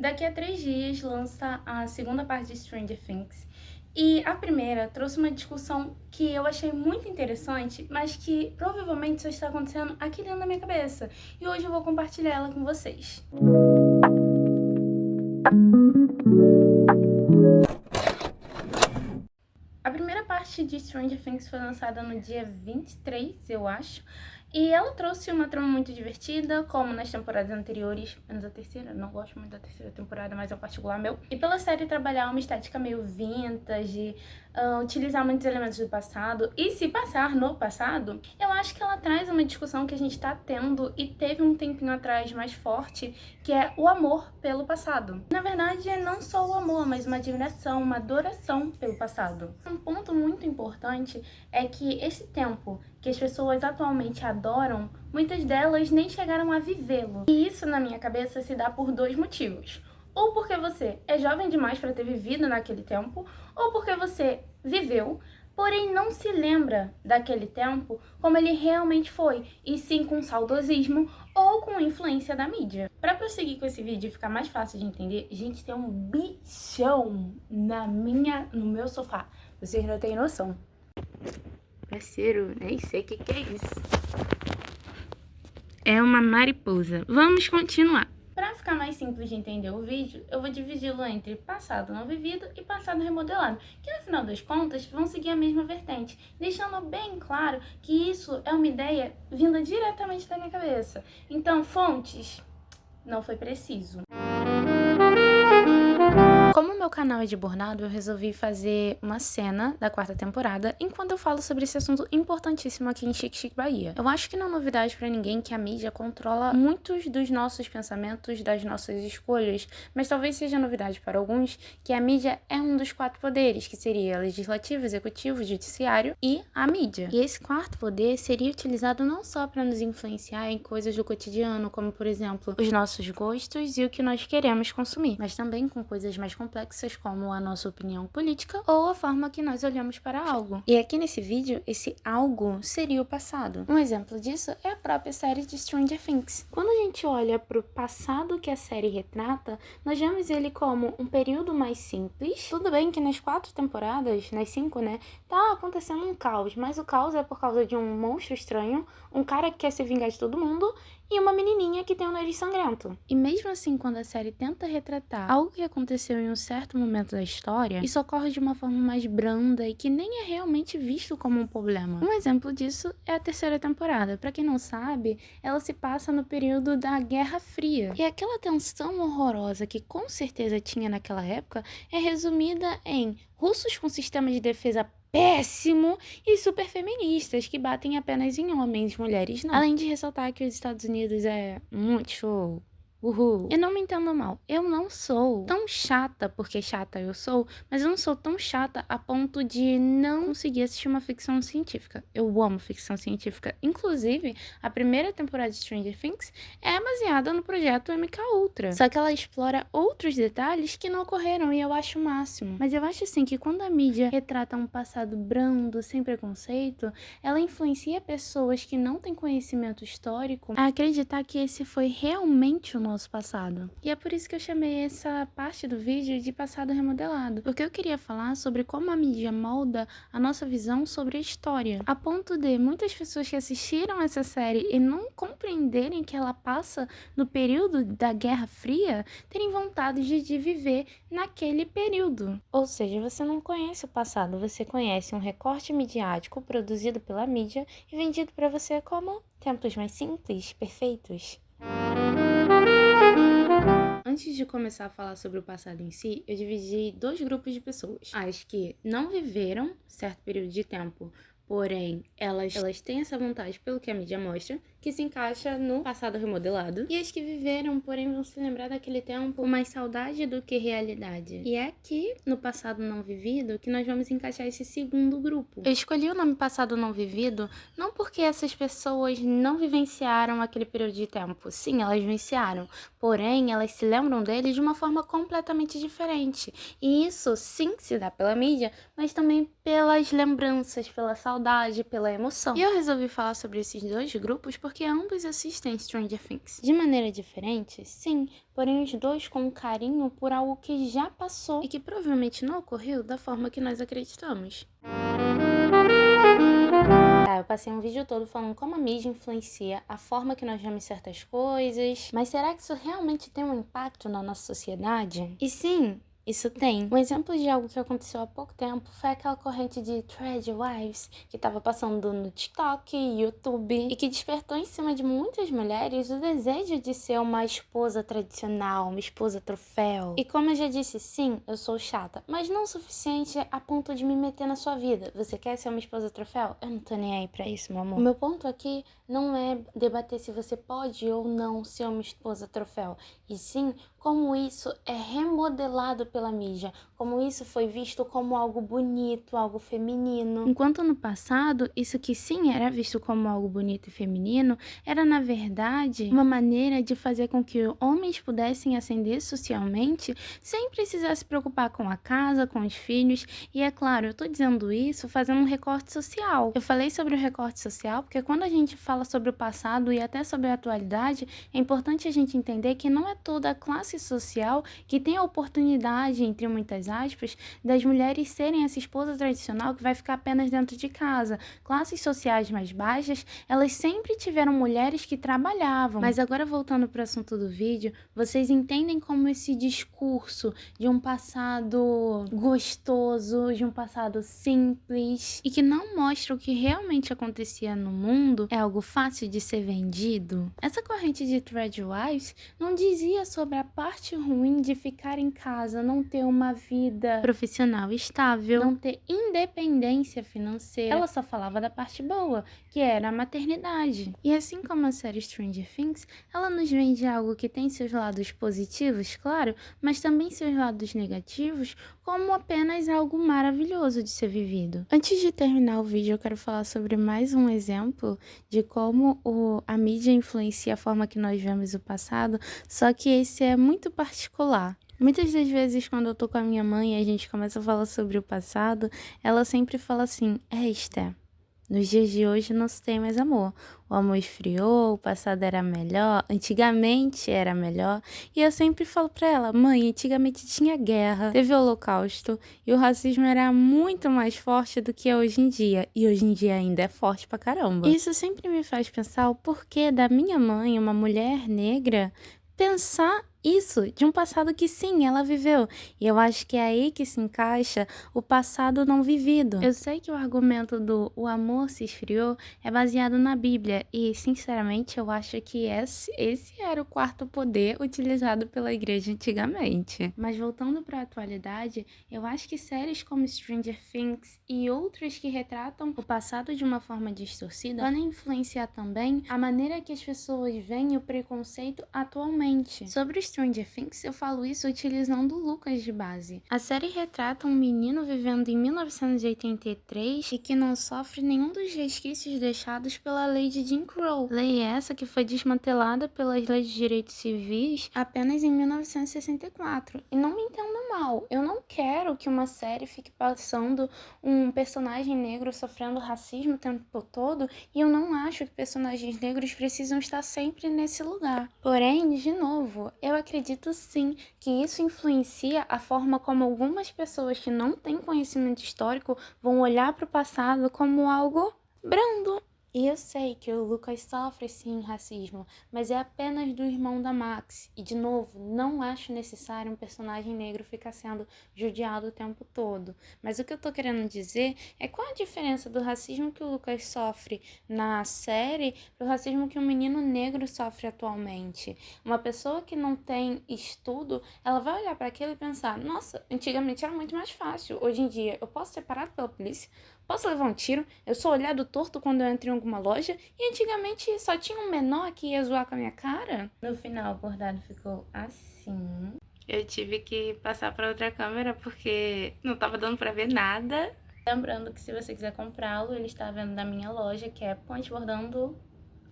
Daqui a 3 dias lança a segunda parte de Stranger Things. E a primeira trouxe uma discussão que eu achei muito interessante, mas que provavelmente só está acontecendo aqui dentro da minha cabeça. E hoje eu vou compartilhar ela com vocês. A primeira parte de Stranger Things foi lançada no dia 23, eu acho. E ela trouxe uma trama muito divertida, como nas temporadas anteriores, menos a terceira, não gosto muito da terceira temporada, mas é um particular meu. E pela série trabalhar uma estética meio vintage, utilizar muitos elementos do passado e se passar no passado, eu acho que ela traz uma discussão que a gente tá tendo e teve um tempinho atrás mais forte, que é o amor pelo passado. Na verdade, é não só o amor, mas uma admiração, uma adoração pelo passado. Um ponto muito importante é que esse tempo que as pessoas atualmente adoram, muitas delas nem chegaram a vivê-lo. E isso, na minha cabeça, se dá por 2 motivos. Ou porque você é jovem demais para ter vivido naquele tempo, ou porque você viveu, porém não se lembra daquele tempo como ele realmente foi, e sim com saudosismo ou com influência da mídia. Para prosseguir com esse vídeo e ficar mais fácil de entender, gente, tem um bichão no meu sofá. Vocês não têm noção. Parceiro, nem sei o que é isso. É uma mariposa. Vamos continuar. Para ficar mais simples de entender o vídeo, eu vou dividi-lo entre passado não vivido e passado remodelado, que no final das contas vão seguir a mesma vertente, deixando bem claro que isso é uma ideia vinda diretamente da minha cabeça. Então, fontes, não foi preciso. Como o meu canal é de bordado, eu resolvi fazer uma cena da 4ª temporada enquanto eu falo sobre esse assunto importantíssimo aqui em Chique Chique Bahia. Eu acho que não é novidade pra ninguém que a mídia controla muitos dos nossos pensamentos, das nossas escolhas, mas talvez seja novidade para alguns que a mídia é um dos 4 poderes, que seria legislativo, executivo, judiciário e a mídia. E esse 4º poder seria utilizado não só para nos influenciar em coisas do cotidiano, como por exemplo, os nossos gostos e o que nós queremos consumir, mas também com coisas mais complexas como a nossa opinião política ou a forma que nós olhamos para algo. E aqui nesse vídeo, esse algo seria o passado. Um exemplo disso é a própria série de Stranger Things. Quando a gente olha para o passado que a série retrata, nós vemos ele como um período mais simples. Tudo bem que nas 4 temporadas, nas 5, né, tá acontecendo um caos, mas o caos é por causa de um monstro estranho, um cara que quer se vingar de todo mundo e uma menininha que tem um nariz sangrento. E mesmo assim, quando a série tenta retratar algo que aconteceu em um certo momento da história, isso ocorre de uma forma mais branda e que nem é realmente visto como um problema. Um exemplo disso é a 3ª temporada. Pra quem não sabe, ela se passa no período da Guerra Fria. E aquela tensão horrorosa que com certeza tinha naquela época é resumida em russos com sistema de defesa péssimo e super feministas que batem apenas em homens, mulheres não. Além de ressaltar que os Estados Unidos é muito show. Uhul. E não me entendam mal, eu não sou tão chata, porque chata eu sou, mas eu não sou tão chata a ponto de não conseguir assistir uma ficção científica. Eu amo ficção científica. Inclusive, a primeira temporada de Stranger Things é baseada no projeto MK Ultra. Só que ela explora outros detalhes que não ocorreram e eu acho o máximo. Mas eu acho assim que quando a mídia retrata um passado brando, sem preconceito, ela influencia pessoas que não têm conhecimento histórico a acreditar que esse foi realmente o nosso passado. E é por isso que eu chamei essa parte do vídeo de passado remodelado, porque eu queria falar sobre como a mídia molda a nossa visão sobre a história, a ponto de muitas pessoas que assistiram essa série e não compreenderem que ela passa no período da Guerra Fria, terem vontade de viver naquele período. Ou seja, você não conhece o passado, você conhece um recorte midiático produzido pela mídia e vendido para você como tempos mais simples, perfeitos. Antes de começar a falar sobre o passado em si, eu dividi 2 grupos de pessoas. As que não viveram certo período de tempo, porém elas têm essa vontade pelo que a mídia mostra, que se encaixa no passado remodelado. E as que viveram, porém vão se lembrar daquele tempo com mais saudade do que realidade. E é aqui, no passado não vivido, que nós vamos encaixar esse segundo grupo. Eu escolhi o nome passado não vivido não porque essas pessoas não vivenciaram aquele período de tempo. Sim, elas vivenciaram, porém elas se lembram dele de uma forma completamente diferente. E isso sim se dá pela mídia, mas também pelas lembranças, pela saudade, pela emoção. E eu resolvi falar sobre esses 2 grupos porque ambos assistem Stranger Things. De maneira diferente, sim, porém os dois com um carinho por algo que já passou e que provavelmente não ocorreu da forma que nós acreditamos. Tá, eu passei um vídeo todo falando como a mídia influencia a forma que nós vemos certas coisas, mas será que isso realmente tem um impacto na nossa sociedade? E sim, isso tem. Um exemplo de algo que aconteceu há pouco tempo foi aquela corrente de Thread Wives que estava passando no TikTok, YouTube e que despertou em cima de muitas mulheres o desejo de ser uma esposa tradicional, uma esposa troféu. E como eu já disse, sim, eu sou chata, mas não o suficiente a ponto de me meter na sua vida. Você quer ser uma esposa troféu? Eu não tô nem aí pra isso, meu amor. O meu ponto aqui não é debater se você pode ou não ser uma esposa troféu, e sim como isso é remodelado pela mídia, como isso foi visto como algo bonito, algo feminino. Enquanto no passado, isso que sim era visto como algo bonito e feminino, era na verdade uma maneira de fazer com que homens pudessem ascender socialmente sem precisar se preocupar com a casa, com os filhos. E é claro, eu tô dizendo isso fazendo um recorte social. Eu falei sobre o recorte social porque quando a gente fala sobre o passado e até sobre a atualidade, é importante a gente entender que não é toda a classe social que tem a oportunidade, entre muitas aspas, das mulheres serem essa esposa tradicional que vai ficar apenas dentro de casa. Classes sociais mais baixas, elas sempre tiveram mulheres que trabalhavam. Mas agora voltando para o assunto do vídeo, vocês entendem como esse discurso de um passado gostoso, de um passado simples e que não mostra o que realmente acontecia no mundo é algo fácil de ser vendido? Essa corrente de Thread Wives não dizia sobre a parte ruim de ficar em casa, não ter uma vida profissional estável, não ter independência financeira. Ela só falava da parte boa, que era a maternidade. E assim como a série Stranger Things, ela nos vende algo que tem seus lados positivos, claro, mas também seus lados negativos, como apenas algo maravilhoso de ser vivido. Antes de terminar o vídeo, eu quero falar sobre mais um exemplo de como a mídia influencia a forma que nós vemos o passado, só que esse é muito particular. Muitas das vezes, quando eu tô com a minha mãe e a gente começa a falar sobre o passado, ela sempre fala assim: Esther, nos dias de hoje não se tem mais amor. O amor esfriou, o passado era melhor, antigamente era melhor. E eu sempre falo pra ela: mãe, antigamente tinha guerra, teve holocausto e o racismo era muito mais forte do que é hoje em dia. E hoje em dia ainda é forte pra caramba. Isso sempre me faz pensar o porquê da minha mãe, uma mulher negra, pensar isso de um passado que sim, ela viveu. E eu acho que é aí que se encaixa o passado não vivido. Eu sei que o argumento do o amor se esfriou é baseado na Bíblia e, sinceramente, eu acho que esse era o quarto poder utilizado pela igreja antigamente. Mas voltando para a atualidade, eu acho que séries como Stranger Things e outras que retratam o passado de uma forma distorcida podem influenciar também a maneira que as pessoas veem o preconceito atualmente. Sobre Stranger Things, eu falo isso utilizando o Lucas de base. A série retrata um menino vivendo em 1983 e que não sofre nenhum dos resquícios deixados pela lei de Jim Crow. Lei essa que foi desmantelada pelas leis de direitos civis apenas em 1964. E não me entenda mal, eu não quero que uma série fique passando um personagem negro sofrendo racismo o tempo todo, e eu não acho que personagens negros precisam estar sempre nesse lugar. Porém, de novo, eu acredito sim que isso influencia a forma como algumas pessoas que não têm conhecimento histórico vão olhar para o passado como algo brando. E eu sei que o Lucas sofre sim racismo, mas é apenas do irmão da Max. E de novo, não acho necessário um personagem negro ficar sendo judiado o tempo todo. Mas o que eu tô querendo dizer é qual a diferença do racismo que o Lucas sofre na série pro racismo que um menino negro sofre atualmente. Uma pessoa que não tem estudo, ela vai olhar para aquilo e pensar: nossa, antigamente era muito mais fácil. Hoje em dia eu posso ser parado pela polícia, posso levar um tiro, eu sou olhado torto quando eu entro em alguma loja e antigamente só tinha um menor que ia zoar com a minha cara. No final, o bordado ficou assim. Eu tive que passar para outra câmera porque não tava dando para ver nada. Lembrando que se você quiser comprá-lo, ele está vendo na minha loja, que é Ponte Bordando.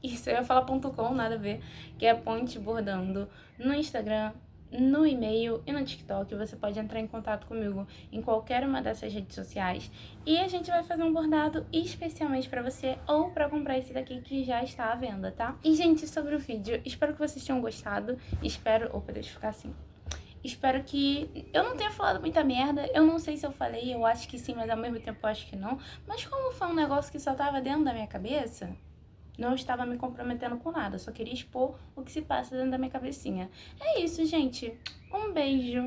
Isso, eu ia falar .com, nada a ver. Que é Ponte Bordando no Instagram, no e-mail e no TikTok. Você pode entrar em contato comigo em qualquer uma dessas redes sociais e a gente vai fazer um bordado especialmente para você ou para comprar esse daqui que já está à venda, tá? E, gente, sobre o vídeo, espero que vocês tenham gostado. Espero... Opa, deixa eu ficar assim. Espero que eu não tenha falado muita merda. Eu não sei se eu falei, eu acho que sim, mas ao mesmo tempo eu acho que não. Mas como foi um negócio que só tava dentro da minha cabeça, não estava me comprometendo com nada. Só queria expor o que se passa dentro da minha cabecinha. É isso, gente. Um beijo.